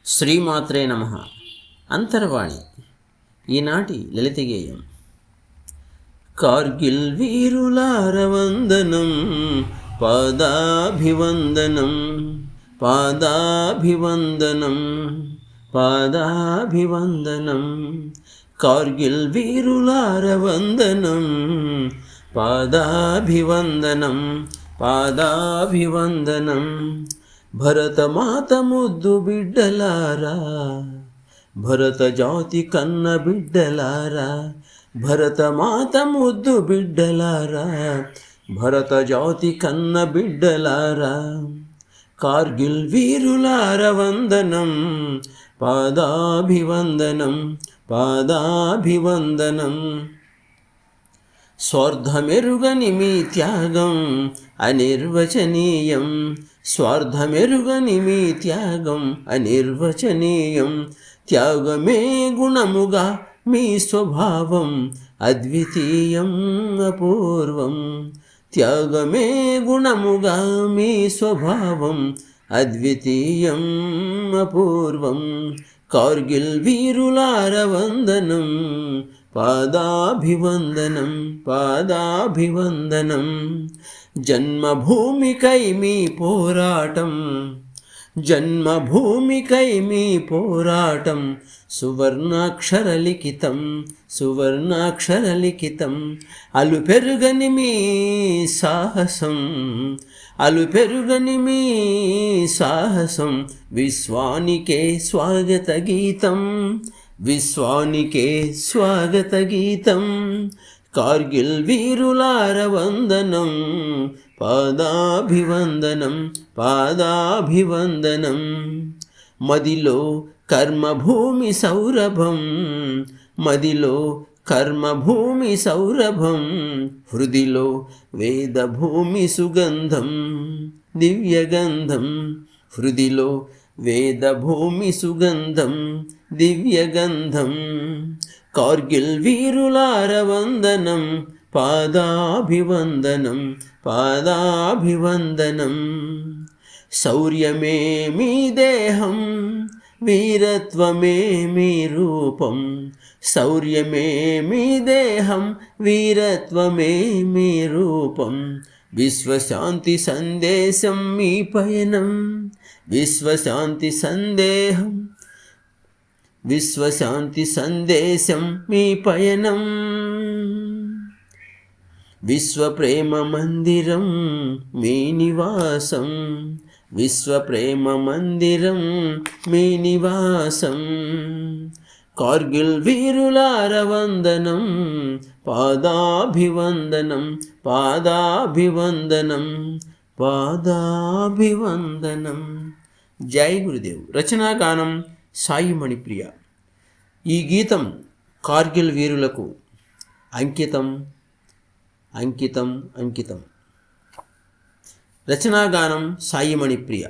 శ్రీమాత్రే నమః. అంతర్వాణి ఈనాటి లలిత గేయం. కార్గిల్ వీరులార వందనం, పాదాభివందనం, పాదాభివందనం, పాదాభివందనం. కార్గిల్ వీరులార వందనం, పాదాభివందనం, పాదాభివందనం. భరతమాత ముద్దు బిడ్డలారా, భరత జాతి కన్న బిడ్డలారా, భరతమాత ముద్దు బిడ్డలారా, భరత జాతి కన్న బిడ్డలారా. కార్గిల్ వీరులార వందనం, పాదాభివందనం, పాదాభివందనం. స్వార్థమెరుగని మీ త్యాగం అనిర్వచనీయం, స్వార్థమెరుగని మీ త్యాగం అనిర్వచనీయం. త్యాగమే గుణముగా మీ స్వభావం అద్వితీయం అపూర్వం. త్యాగమే గుణముగా మీ స్వభావం అద్వితీయం అపూర్వం. కార్గిల్ వీరులార వందనం, పాదాభివందనం, పాదాభివందనం. జన్మభూమికై మీ పోరాటం, జన్మభూమికై మీ పోరాటం సువర్ణాక్షరలిఖితం, సువర్ణాక్షరలిఖితం. అలుపెరుగని మీ సాహసం, అలుపెరుగని మీ సాహసం విశ్వానికే స్వాగత గీతం, విశ్వానికే స్వాగత గీతం. కార్గిల్ వీరులార వందనం, పాదాభివందనం, పాదాభివందనం. మదిలో కర్మభూమి సౌరభం, మదిలో కర్మభూమి సౌరభం. హృదిలో వేదభూమి సుగంధం, దివ్యగంధం. హృదిలో వేదభూమి సుగంధం, దివ్యగంధం. కార్గిల్ వీరులార వందనం, పాదాభివందనం, పాదాభివందనం. శౌర్యమే మీ దేహం, వీరత్వమే మీ రూపం. శౌర్యమే మీ దేహం, వీరత్వమే మీ రూపం. విశ్వశాంతి సందేశం మీ పయనం, విశ్వశాంతి సందేహం, విశ్వశాంతి సందేశం మీ పయనం. విశ్వప్రేమ మందిరం మీ నివాసం, విశ్వప్రేమ మందిరం మీ నివాసం. కార్గిల్ వీరులార వందనం, పాదాభివందనం, పాదాభివందనం, పాదాభివందనం. జై గురుదేవ్. రచనాగానం సాయి మణిప్రియ. ఈ గీతం కార్గిల్ వీరులకు అంకితం, అంకితం, అంకితం. రచనాగానం సాయి మణిప్రియ.